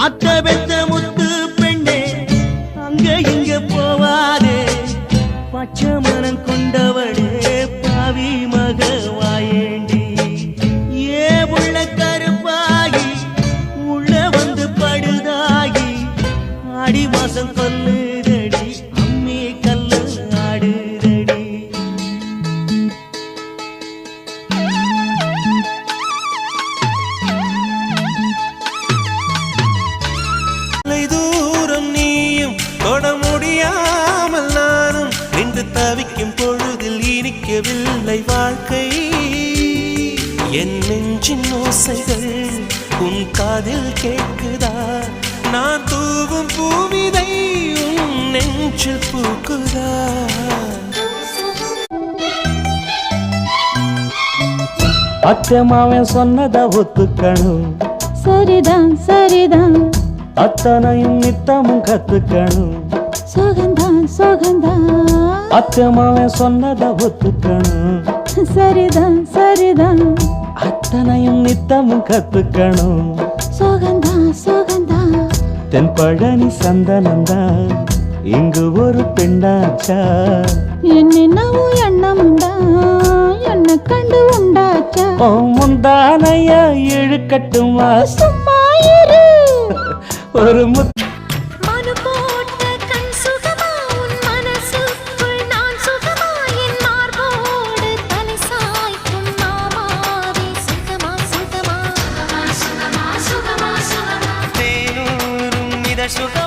அத்தை பெத்த முத்து பெண்ணே அங்க இங்க போவாதே பச்சை மனம் கொண்டவளே பாவி மக வாயேண்டி ஏ உள்ள கருப்பாகி உள்ள வந்து படுதாகி ஆடி மாசம் கொல்லுதடி அம்மி கல்லு ஆடுதடி தூரம் நீயும் தொட முடியாமல் நானும் நின்று தவிக்கும் பொழுதில் இனிக்கவில்லை வாழ்க்கை என் நெஞ்சின் ஓசைகள் உன் காதில் கேட்குதா நான் தூவும் பூவிதை உன் நெஞ்சில் பூக்குதா அத்தை மாவன் சொன்னதை ஒத்துக்கணும் சரிதான் சரிதான் அத்தனையும் நித்தமும் கத்துக்கணும் சோகந்தான் சோகந்தான் அத்தை மாவன் சொன்னதை ஒத்துக்கணும் சரிதான் சரிதான் அத்தனையும் நித்தமும் கத்துக்கணும் சோகந்தான் சோகந்தான் தென்பழனி சந்தனந்தான் இங்கு ஒரு பெண்ணாச்சா என்னென்னவோ எண்ணமுண்டா என்ன கண்டு உண்டாச்சா முந்தானைய இழுக்கட்டுமா சும்மா இரு ஒரு மனு போட்ட கண் சுகமா உன் மனசுக்குள் நான் சுகமா என் மார்போடு தலை சாய்க்கும் மாமாவே சுகமா சுகமா சுகமா சுகமா சுகமா தேனூரும் மித சுக